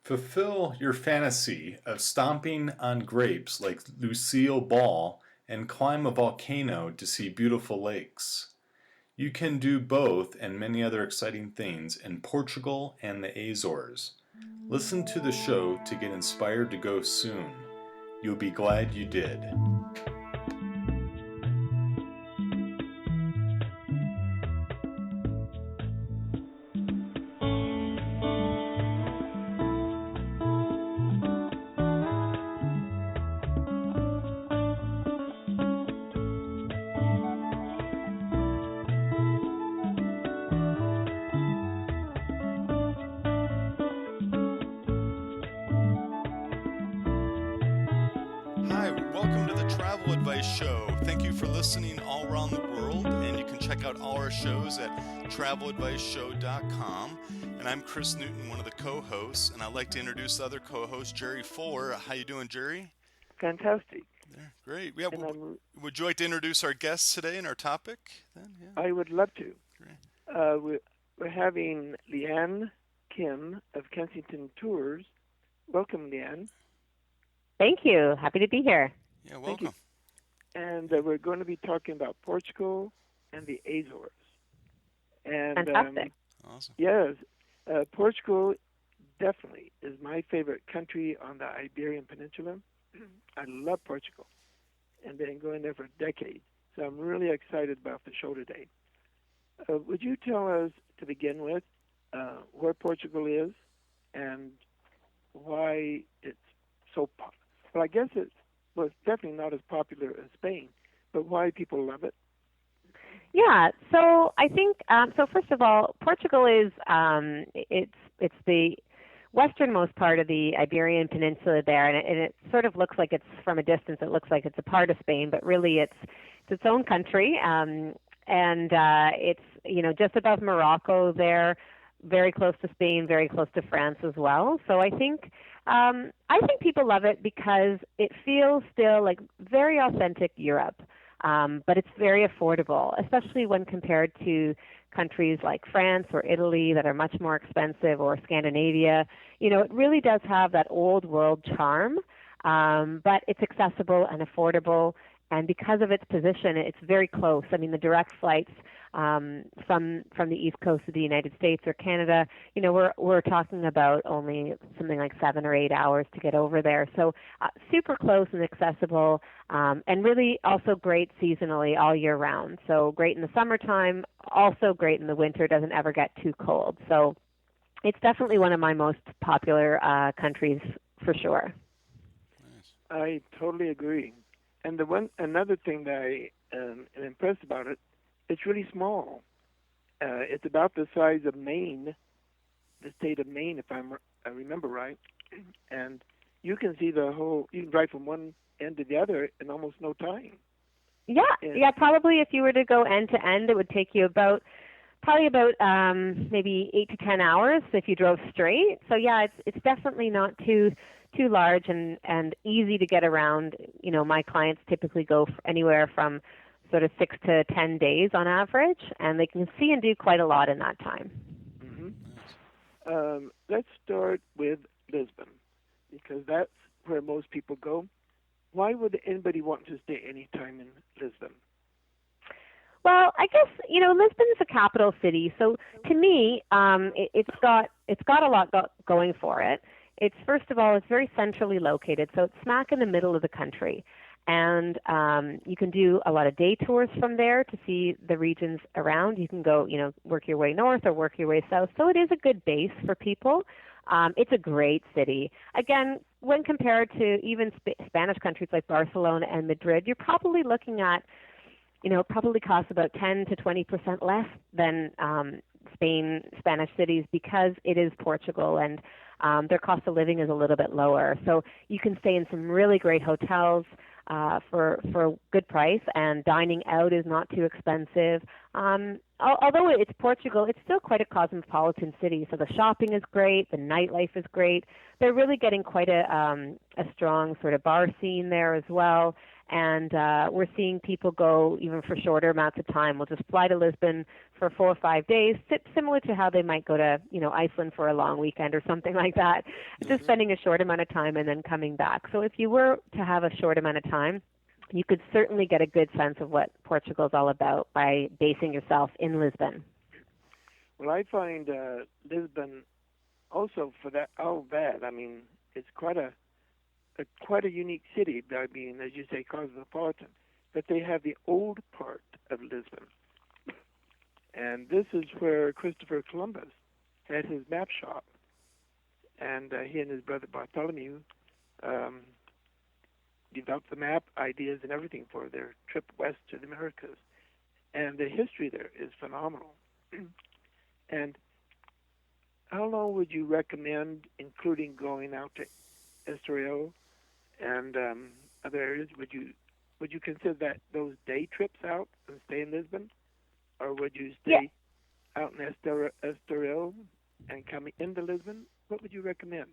Fulfill your fantasy of stomping on grapes like Lucille Ball and climb a volcano to see beautiful lakes. You can do both and many other exciting things in Portugal and the Azores. Listen to the show to get inspired to go soon. You'll be glad you did. Hi, welcome to the Travel Advice Show. Thank you for listening all around the world, and you can check out all our shows at traveladviceshow.com. And I'm Chris Newton, one of the co-hosts, and I'd like to introduce the other co-host, Jerry Fuller. How you doing, Jerry? Fantastic. Yeah, great. Yeah, And would you like to introduce our guests today and our topic? Then? Yeah. I would love to. Great. We're having Lianne Kim of Kensington Tours. Welcome, Lianne. Thank you. Happy to be here. Yeah, welcome. And we're going to be talking about Portugal and the Azores. And Fantastic. Awesome. Yes, Portugal definitely is my favorite country on the Iberian Peninsula. I love Portugal and been going there for decades. So I'm really excited about the show today. Would you tell us, to begin with, where Portugal is and why it's so popular? Well, I guess it's definitely not as popular as Spain, but why people love it? Yeah. So I think so. First of all, Portugal is it's the westernmost part of the Iberian Peninsula there, and it sort of looks like it's from a distance. It looks like it's a part of Spain, but really it's its own country. And it's just above Morocco there, very close to Spain, very close to France as well. So I think people love it because it feels still like very authentic Europe, but it's very affordable, especially when compared to countries like France or Italy that are much more expensive, or Scandinavia. It really does have that old world charm, but it's accessible and affordable. And because of its position, it's very close. I mean, the direct flights from the east coast of the United States or Canada, we're talking about only something like 7 or 8 hours to get over there. So super close and accessible, and really also great seasonally all year round. So great in the summertime, also great in the winter. Doesn't ever get too cold. So it's definitely one of my most popular countries for sure. I totally agree. And another thing that I am impressed about it, it's really small. It's about the size of Maine, the state of Maine, if I remember right. And you can see you can drive from one end to the other in almost no time. Yeah. Probably if you were to go end to end, it would take you probably about maybe 8 to 10 hours if you drove straight. So yeah, it's definitely not too large and easy to get around. My clients typically go anywhere from sort of 6 to 10 days on average, and they can see and do quite a lot in that time. Mm-hmm. Let's start with Lisbon, because that's where most people go. Why would anybody want to stay any time in Lisbon? Well, I guess Lisbon's a capital city, so to me, it's got a lot going for it. It's, first of all, it's very centrally located, so it's smack in the middle of the country. And you can do a lot of day tours from there to see the regions around. You can go, work your way north or work your way south. So it is a good base for people. It's a great city. Again, when compared to even Spanish countries like Barcelona and Madrid, you're probably looking at, probably costs about 10 to 20% less than Spanish cities, because it is Portugal, and their cost of living is a little bit lower. So you can stay in some really great hotels for a good price, and dining out is not too expensive. Although it's Portugal, it's still quite a cosmopolitan city. So the shopping is great, the nightlife is great. They're really getting quite a strong sort of bar scene there as well. And we're seeing people go even for shorter amounts of time. We'll just fly to Lisbon for 4 or 5 days, similar to how they might go to, Iceland for a long weekend or something like that, just spending a short amount of time and then coming back. So if you were to have a short amount of time, you could certainly get a good sense of what Portugal is all about by basing yourself in Lisbon. Well, I find Lisbon also for that bad. I mean, it's quite a unique city. I mean, as you say, cosmopolitan. But they have the old part of Lisbon, and this is where Christopher Columbus had his map shop, and he and his brother Bartholomew developed the map ideas and everything for their trip west to the Americas. And the history there is phenomenal. And how long would you recommend, including going out to Estoril and other areas? Would you consider those day trips out and stay in Lisbon, or would you stay out in Estoril and come into Lisbon? What would you recommend?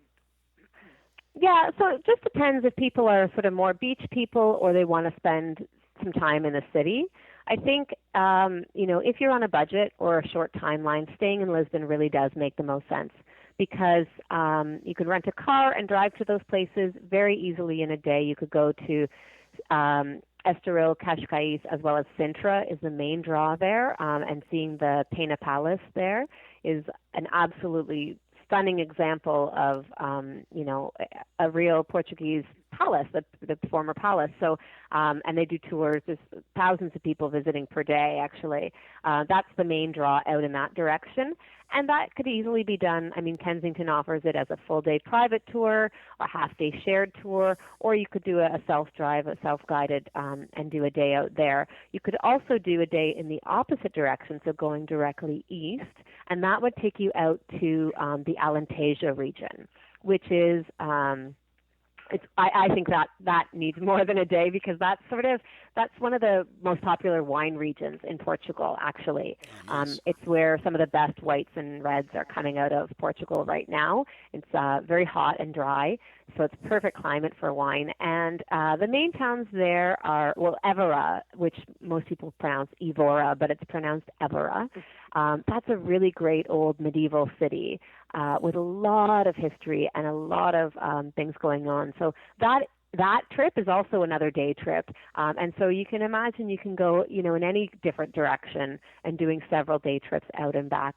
Yeah, so it just depends if people are sort of more beach people or they want to spend some time in the city. I think, if you're on a budget or a short timeline, staying in Lisbon really does make the most sense because you can rent a car and drive to those places very easily in a day. You could go to Estoril, Cascais, as well as Sintra is the main draw there, and seeing the Pena Palace there is an absolutely stunning example of, a real Portuguese palace, the former palace. So, and they do tours. There's thousands of people visiting per day, actually. That's the main draw out in that direction. And that could easily be done. I mean, Kensington offers it as a full-day private tour, a half-day shared tour, or you could do a self-drive, a self-guided, and do a day out there. You could also do a day in the opposite direction, so going directly east, and that would take you out to the Alentejo region, which is I think that needs more than a day because that's one of the most popular wine regions in Portugal, actually. It's where some of the best whites and reds are coming out of Portugal right now. It's very hot and dry, so it's perfect climate for wine. And the main towns there are, Évora, which most people pronounce Evora, but it's pronounced Évora. That's a really great old medieval city with a lot of history and a lot of things going on. So that trip is also another day trip. And so you can imagine you can go, in any different direction and doing several day trips out and back.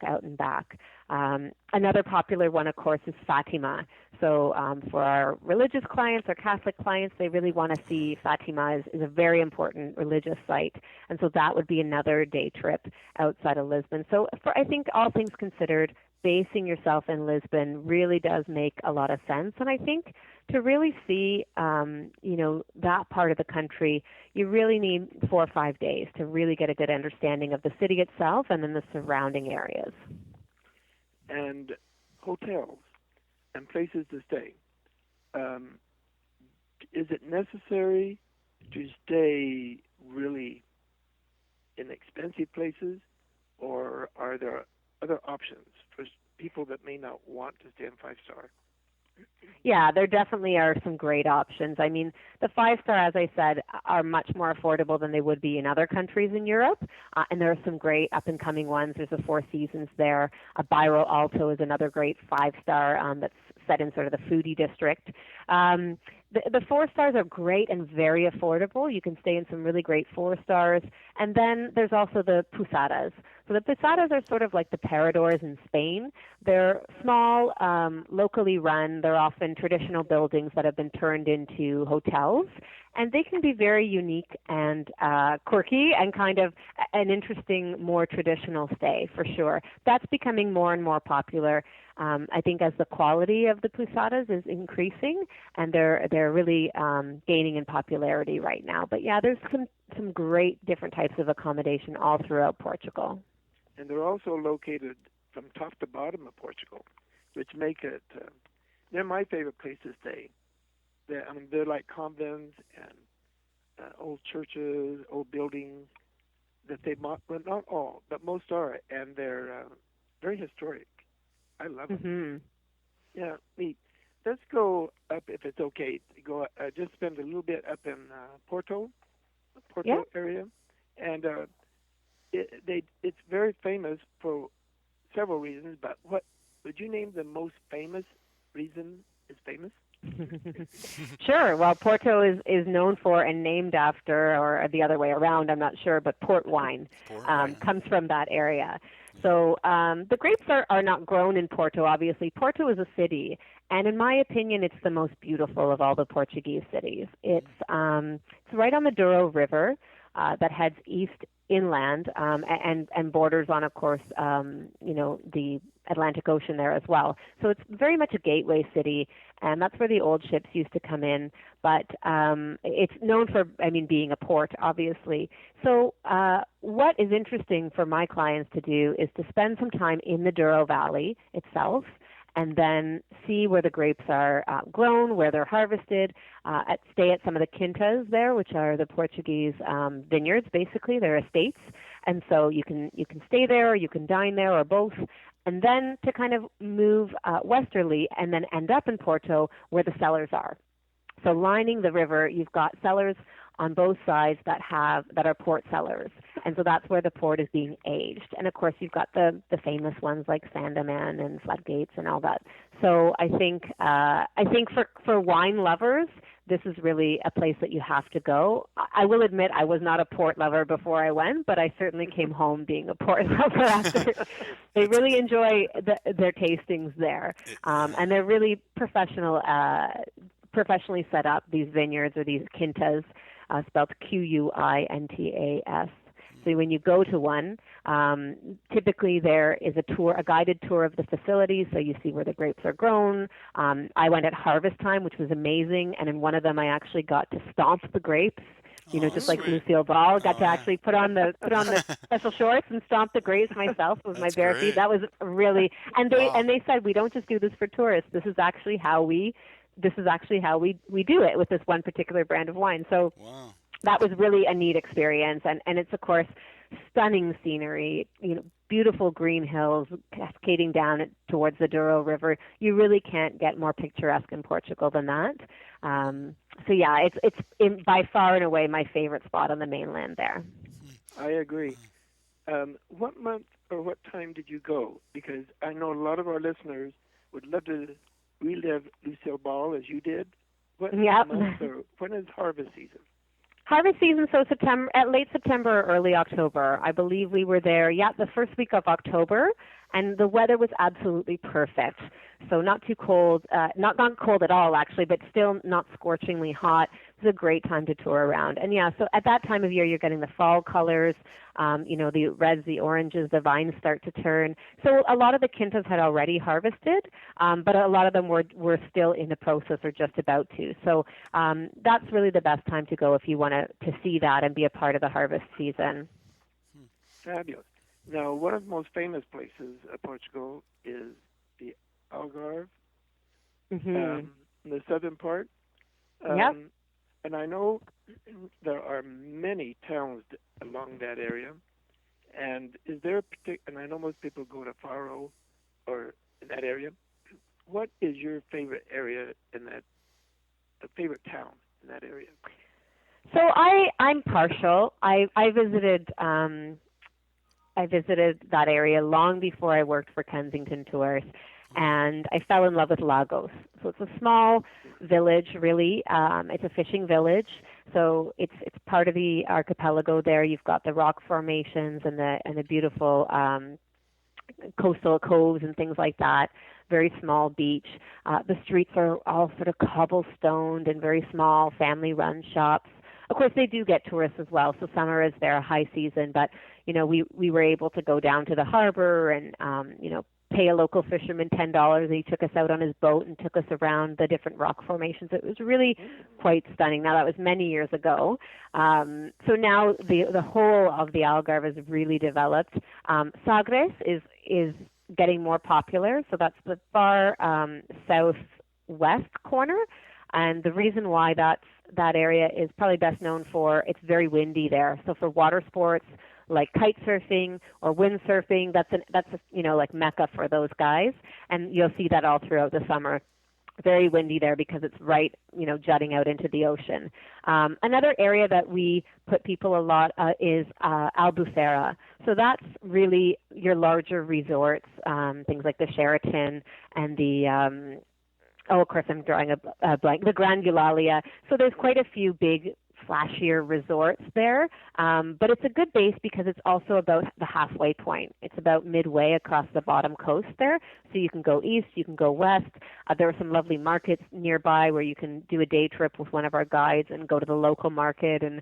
Another popular one, of course, is Fatima. So for our religious clients or Catholic clients, they really want to see Fatima is a very important religious site. And so that would be another day trip outside of Lisbon. So I think all things considered, basing yourself in Lisbon really does make a lot of sense. And I think to really see, that part of the country, you really need 4 or 5 days to really get a good understanding of the city itself and then the surrounding areas. And hotels and places to stay. Is it necessary to stay really in expensive places, or are there other options for people that may not want to stay in 5-star? Yeah, there definitely are some great options. I mean, the 5-star, as I said, are much more affordable than they would be in other countries in Europe. And there are some great up-and-coming ones. There's a Four Seasons there. A Bairro Alto is another great 5-star that's set in sort of the foodie district. The 4 stars are great and very affordable. You can stay in some really great 4 stars. And then there's also the pousadas. So the pousadas are sort of like the paradors in Spain. They're small, locally run. They're often traditional buildings that have been turned into hotels. And they can be very unique and quirky and kind of an interesting, more traditional stay for sure. That's becoming more and more popular. I think as the quality of the pousadas is increasing, and they're really gaining in popularity right now. But yeah, there's some great different types of accommodation all throughout Portugal. And they're also located from top to bottom of Portugal, which make it, they're my favorite place to stay. They're like convents and old churches, old buildings that well, not all, but most are, and they're very historic. I love them. Mm-hmm. Yeah, neat. Let's go up, if it's okay, just spend a little bit up in Porto area. And it's very famous for several reasons, but what would you name the most famous reason it's famous? Sure. Well, Porto is known for and named after, or the other way around, I'm not sure, but port wine comes from that area. So the grapes are not grown in Porto, obviously. Porto is a city, and in my opinion, it's the most beautiful of all the Portuguese cities. It's right on the Douro River that heads east inland and borders on, of course, the Atlantic Ocean there as well. So it's very much a gateway city, and that's where the old ships used to come in. But it's known for, being a port, obviously. So what is interesting for my clients to do is to spend some time in the Douro Valley itself, and then see where the grapes are grown, where they're harvested, stay at some of the quintas there, which are the Portuguese vineyards, basically. They're estates. And so you can stay there, or you can dine there, or both. And then to kind of move westerly and then end up in Porto where the cellars are. So lining the river, you've got cellars on both sides that are port cellars, and so that's where the port is being aged. And of course, you've got the famous ones like Sandeman and Floodgates and all that. So I think for wine lovers, this is really a place that you have to go. I will admit I was not a port lover before I went, but I certainly came home being a port lover after. They really enjoy their tastings there, and they're really professionally set up, these vineyards or these quintas, spelled Quintas. So when you go to one, typically there is a guided tour of the facility, so you see where the grapes are grown. I went at harvest time, which was amazing, and in one of them I actually got to stomp the grapes. Just like Lucille Ball, got to actually put on the special shorts and stomp the grapes myself with my bare feet. That was really, and they said, we don't just do this for tourists. This is actually how we do it with this one particular brand of wine. So that was really a neat experience, and it's of course stunning scenery. Beautiful green hills cascading down towards the Douro River. You really can't get more picturesque in Portugal than that. So yeah, it's by far and away my favorite spot on the mainland there. I agree. What month or what time did you go? Because I know a lot of our listeners would love to relive Lucille Ball as you did. What month or when is harvest season? Harvest season, so late September or early October. I believe we were there, the first week of October, and the weather was absolutely perfect. So not too cold, not cold at all actually, but still not scorchingly hot. It was a great time to tour around. And so at that time of year, you're getting the fall colors, the reds, the oranges, the vines start to turn. So a lot of the quintas had already harvested, but a lot of them were still in the process or just about to. So that's really the best time to go if you want to see that and be a part of the harvest season. Fabulous. Now, one of the most famous places of Portugal is the Algarve, in the southern part. And I know there are many towns along that area. And is there and I know most people go to Faro or in that area. What is your favorite area favorite town in that area? So I'm partial. I visited that area long before I worked for Kensington Tours, and I fell in love with Lagos. So it's a small village, really. It's a fishing village, so it's part of the archipelago there. You've got the rock formations and the beautiful coastal coves and things like that. Very small beach. The streets are all sort of cobblestoned and very small, family-run shops. Of course, they do get tourists as well, so summer is their high season, but we were able to go down to the harbor and pay a local fisherman $10, and he took us out on his boat and took us around the different rock formations. It was really quite stunning. Now, that was many years ago. So now the whole of the Algarve is really developed. Sagres is getting more popular, so that's the far southwest corner, and the reason why that area is probably best known for, it's very windy there. So for water sports like kite surfing or windsurfing, that's like Mecca for those guys, and you'll see that all throughout the summer. very windy there because it's right, jutting out into the ocean. Another area that we put people a lot is Albufeira. So that's really your larger resorts, things like the Sheraton and the of course, I'm drawing a blank. The Grand Eulalia. So there's quite a few big, flashier resorts there, but it's a good base because it's also about the halfway point. It's about midway across the bottom coast there. So you can go east, you can go west. There are some lovely markets nearby where you can do a day trip with one of our guides and go to the local market and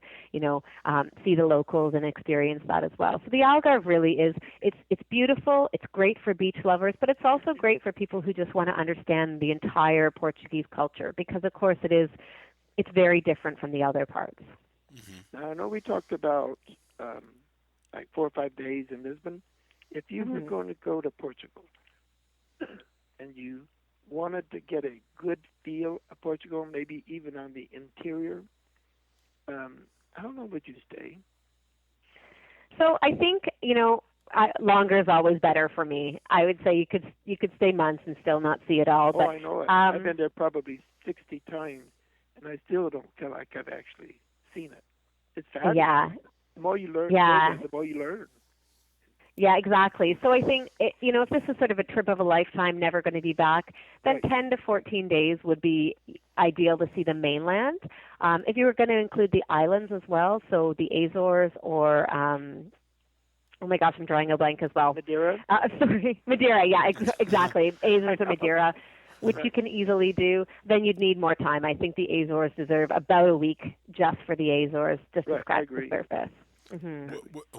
see the locals and experience that as well. So the Algarve really is it's beautiful. It's great for beach lovers, but it's also great for people who just want to understand the entire Portuguese culture because, of course, it's very different from the other parts. Mm-hmm. Now, I know we talked about like 4 or 5 days in Lisbon. If you were going to go to Portugal and you wanted to get a good feel of Portugal, maybe even on the interior, how long would you stay? So I think, longer is always better for me. I would say you could stay months and still not see it all. I know it. I've been there probably 60 times. And I still don't feel like I've actually seen it. It's fabulous. Yeah. The more you learn, the more you learn. Yeah, exactly. So I think, if this is sort of a trip of a lifetime, never going to be back, then 10 to 14 days would be ideal to see the mainland. If you were going to include the islands as well, so the Azores or, oh my gosh, I'm drawing a blank as well. Madeira? Madeira, yeah, exactly. Azores or Madeira. Which you can easily do, then you'd need more time. I think the Azores deserve about a week just for the Azores, just to scratch the surface. Mm-hmm.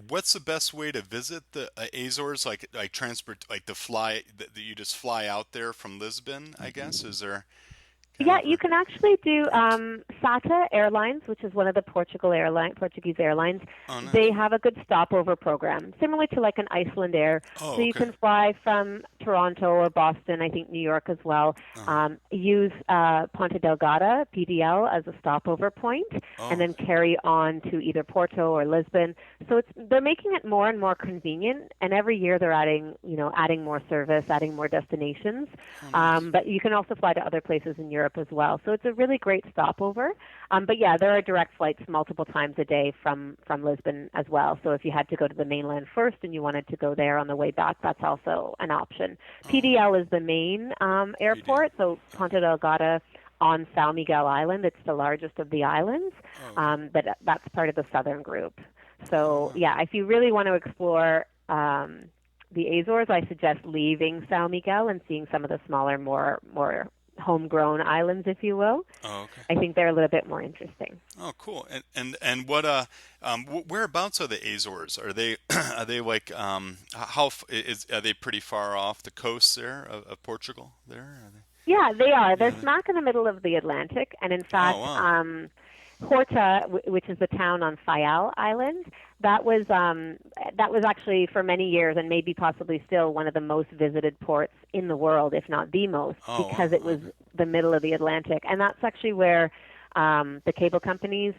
What's the best way to visit the Azores? Like transport, like that you just fly out there from Lisbon, I guess? Is there? Yeah, you can actually do SATA Airlines, which is one of the Portuguese airlines. Oh, nice. They have a good stopover program, similar to like an Iceland Air. So you can fly from Toronto or Boston, I think New York as well. Use Ponta Delgada, PDL, as a stopover point, and then carry on to either Porto or Lisbon. So they're making it more and more convenient, and every year they're adding more service, adding more destinations. Nice. But you can also fly to other places in Europe as well. So it's a really great stopover. But yeah, there are direct flights multiple times a day from Lisbon as well. So if you had to go to the mainland first and you wanted to go there on the way back, that's also an option. PDL is the main airport, so Ponta Delgada on São Miguel Island. It's the largest of the islands, but that's part of the southern group. So yeah, if you really want to explore the Azores, I suggest leaving São Miguel and seeing some of the smaller, more homegrown islands, if you will. I think they're a little bit more interesting. Oh, cool. And what whereabouts are the Azores? Are they like are they pretty far off the coast there of Portugal there? Yeah, they are. They're smack in the middle of the Atlantic, and in fact, Horta, which is the town on Faial Island, that was actually for many years and maybe possibly still one of the most visited ports in the world, if not the most, because it was the middle of the Atlantic, and that's actually where the cable companies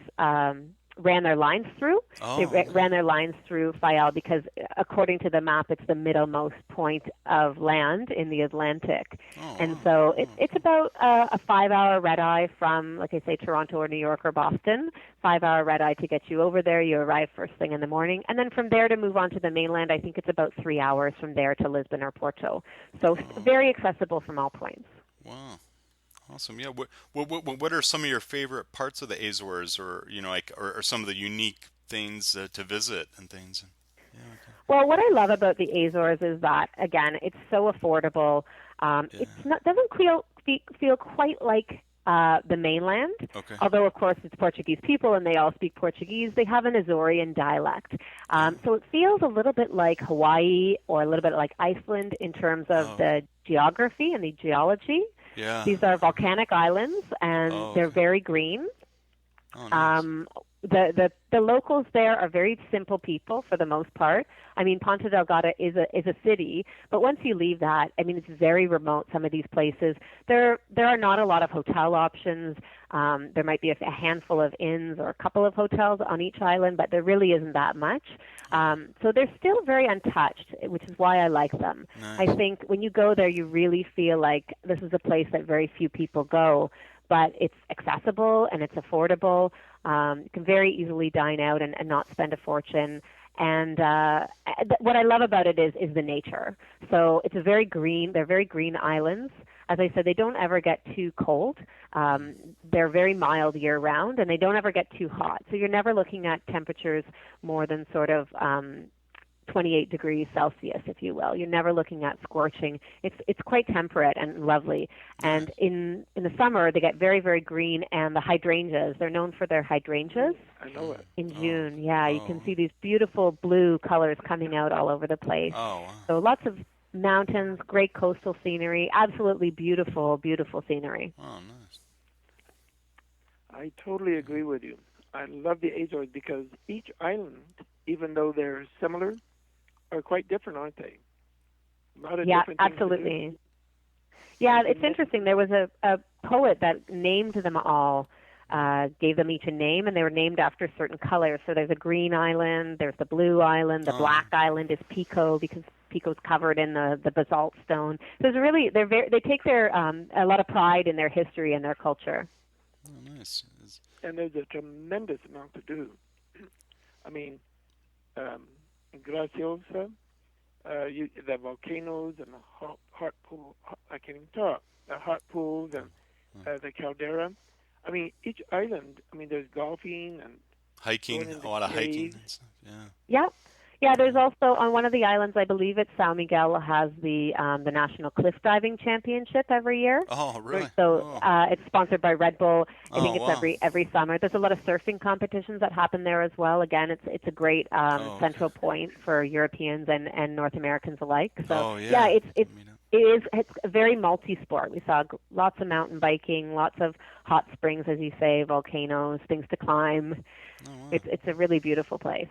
ran their lines through. They ran their lines through Faial because, according to the map, it's the middlemost point of land in the Atlantic. And so it's about a 5-hour red-eye from, like I say, Toronto or New York or Boston. 5-hour red-eye to get you over there. You arrive first thing in the morning. And then from there to move on to the mainland, I think it's about 3 hours from there to Lisbon or Porto. So very accessible from all points. Wow. Awesome. Yeah. What are some of your favorite parts of the Azores, or or some of the unique things to visit and things? Well, what I love about the Azores is that, again, it's so affordable. Doesn't feel quite like the mainland. Although, of course, it's Portuguese people and they all speak Portuguese. They have an Azorean dialect. So it feels a little bit like Hawaii or a little bit like Iceland in terms of the geography and the geology. Yeah. These are volcanic islands, and they're very green. Nice. The locals there are very simple people for the most part. I mean, Ponta Delgada is a city, but once you leave that, I mean, it's very remote. Some of these places, there are not a lot of hotel options. There might be a handful of inns or a couple of hotels on each island, but there really isn't that much. So they're still very untouched, which is why I like them. Nice. I think when you go there, you really feel like this is a place that very few people go, but it's accessible and it's affordable. You can very easily dine out and not spend a fortune. And what I love about it is the nature. So it's they're very green islands. As I said, they don't ever get too cold. They're very mild year round, and they don't ever get too hot. So you're never looking at temperatures more than sort of 28 degrees Celsius, if you will. You're never looking at scorching. It's quite temperate and lovely. And in the summer, they get very, very green, and the hydrangeas, they're known for their hydrangeas. I know it. In June, you can see these beautiful blue colors coming out all over the place. Oh, wow. So lots of mountains, great coastal scenery, absolutely beautiful, beautiful scenery. Oh, nice. I totally agree with you. I love the Azores because each island, even though they're similar, are quite different, aren't they? A lot of different things to do. Absolutely. Yeah, it's interesting. There was a poet that named them all, gave them each a name, and they were named after certain colors. So there's a green island, there's the blue island, the black island is Pico because Pico's covered in the basalt stone. So they take a lot of pride in their history and their culture. Oh, nice. And there's a tremendous amount to do. I mean, Graciosa, the volcanoes and the hot pool. I can't even talk. The hot pools and the caldera. I mean, each island. I mean, there's golfing and hiking. A lot of hiking. And stuff. Yeah. Yeah, there's also on one of the islands, I believe it's São Miguel, has the National Cliff Diving Championship every year. Oh, really? So it's sponsored by Red Bull. I think it's wow. every summer. There's a lot of surfing competitions that happen there as well. Again, it's a great central point for Europeans and North Americans alike. So it's a very multi-sport. We saw lots of mountain biking, lots of hot springs, as you say, volcanoes, things to climb. Oh, wow. It's a really beautiful place.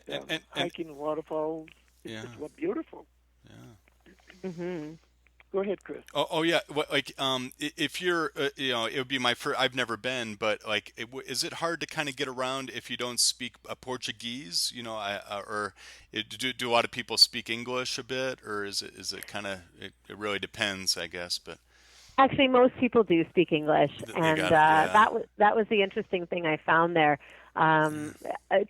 And hiking waterfalls. It's beautiful. Yeah. Mm-hmm. Go ahead, Chris. Oh yeah. If you're, it would be my first. I've never been, but is it hard to kind of get around if you don't speak Portuguese? Or do a lot of people speak English a bit, or is it kind of? It really depends, I guess, but. Actually, most people do speak English, and that was the interesting thing I found there.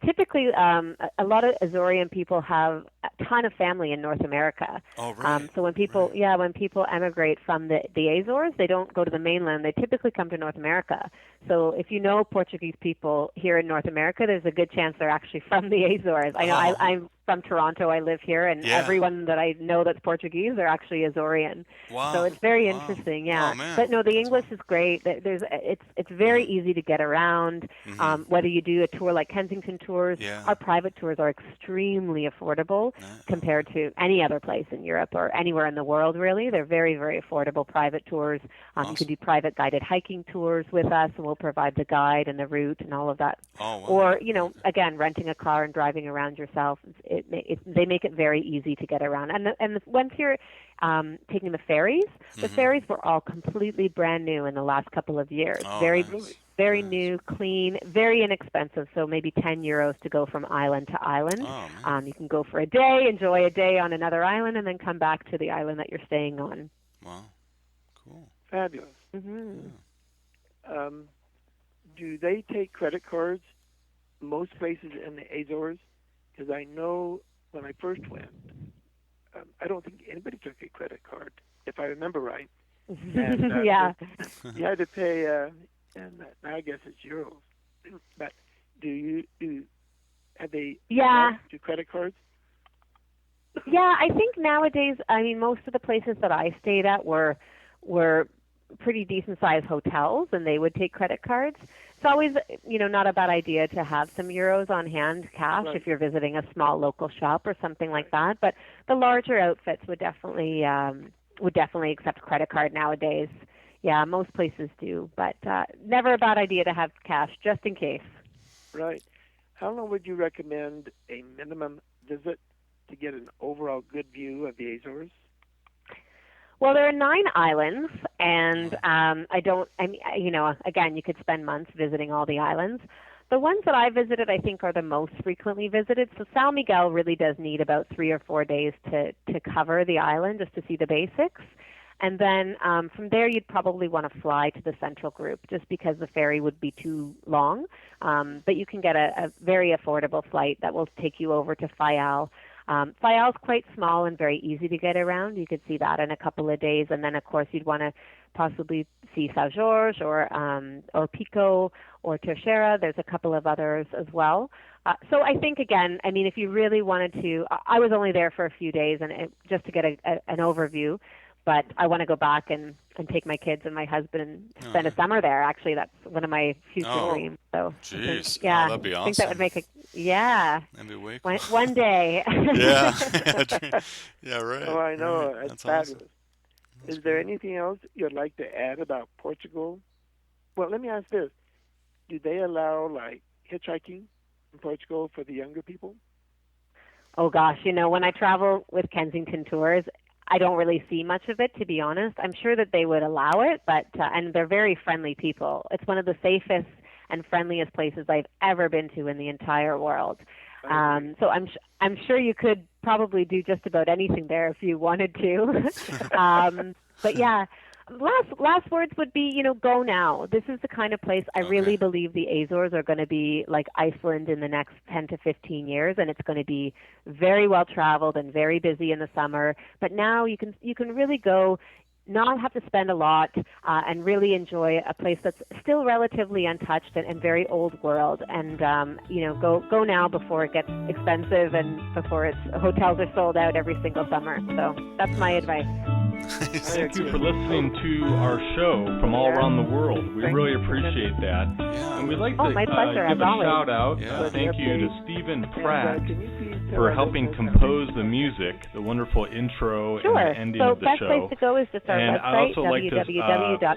Typically, a lot of Azorean people have a ton of family in North America. Oh, right. So when people emigrate from the Azores, they don't go to the mainland. They typically come to North America. So if you know Portuguese people here in North America, there's a good chance they're actually from the Azores. I know I'm from Toronto. I live here, and everyone that I know that's Portuguese, they're actually Azorean. Wow. So it's very interesting. Yeah. Oh, man. But no, the English is great. It's very easy to get around. Mm-hmm. Whether you do a tour like Kensington tours, our private tours are extremely affordable compared to any other place in Europe or anywhere in the world, really. They're very, very affordable private tours. Awesome. You can do private guided hiking tours with us, and we'll provide the guide and the route and all of that. Oh, wow. Or, again, renting a car and driving around yourself. They make it very easy to get around. And once you're taking the ferries, the ferries were all completely brand new in the last couple of years. Oh, Very new, clean, very inexpensive. So maybe €10 to go from island to island. Oh, you can go for a day, enjoy a day on another island, and then come back to the island that you're staying on. Wow, cool. Fabulous. Mm-hmm. Yeah. Do they take credit cards most places in the Azores? Because I know when I first went, I don't think anybody took a credit card, if I remember right. And, you had to pay, and now I guess it's euros. But have they do credit cards? Yeah, I think nowadays, most of the places that I stayed at were pretty decent-sized hotels, and they would take credit cards. It's always, not a bad idea to have some euros on hand, cash, if you're visiting a small local shop or something like that. But the larger outfits would definitely accept credit card nowadays. Yeah, most places do, but never a bad idea to have cash just in case. Right. How long would you recommend a minimum visit to get an overall good view of the Azores? Well, there are 9 islands, and again, you could spend months visiting all the islands. The ones that I visited, I think, are the most frequently visited. So São Miguel really does need about 3 or 4 days to cover the island, just to see the basics. And then from there, you'd probably want to fly to the central group, just because the ferry would be too long. But you can get a very affordable flight that will take you over to Faial. Faial is quite small and very easy to get around. You could see that in a couple of days. And then, of course, you'd want to possibly see Azores or Pico or Terceira. There's a couple of others as well. So I think, again, I mean, if you really wanted to, I was only there for a few days and just to get an overview. But I want to go back and take my kids and my husband and spend a summer there. Actually, that's one of my future dreams. So, jeez, yeah, that'd be awesome. I think that would make That'd be way cool. one day. Yeah, yeah, right. Oh, I know. Right. That's fabulous. Awesome. Is there anything else you'd like to add about Portugal? Well, let me ask this: do they allow hitchhiking in Portugal for the younger people? Oh gosh, when I travel with Kensington Tours, I don't really see much of it, to be honest. I'm sure that they would allow it, but and they're very friendly people. It's one of the safest and friendliest places I've ever been to in the entire world. So I'm sure you could probably do just about anything there if you wanted to. But yeah, last words would be, go now. This is the kind of place I really believe the Azores are going to be like Iceland in the next 10 to 15 years, and it's going to be very well traveled and very busy in the summer. But now you can really go, not have to spend a lot, and really enjoy a place that's still relatively untouched and very old world. And go now before it gets expensive and before hotels are sold out every single summer. So that's my advice. Thank you for listening to our show from all around the world. We really appreciate that. Yeah. And we'd like to my pleasure, give as a always. shout out. Thank you to Stephen Pratt for helping compose the music, the wonderful intro and the ending of the show. So best place to go is just our and website, I'd also like to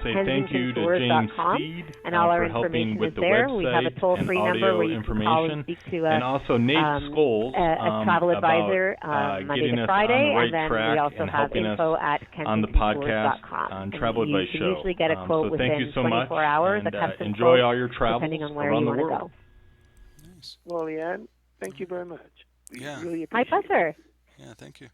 say thank you to James Steed and all our for helping information with is the there. website We have a toll-free and number audio where you can call and information. speak to And also Nate Scholes a travel advisor Monday getting to us Friday, on the right and then track we also and have helping us info at on the podcast kensingtontours.com. on Travel Advice You Show. can usually get a quote So thank within you so much, 24 hours, and a custom enjoy quote, all your travels depending on where around you the want to world. go. Nice. Well, Lianne, thank you very much. We Yeah. really My appreciate it. pleasure. Yeah, thank you.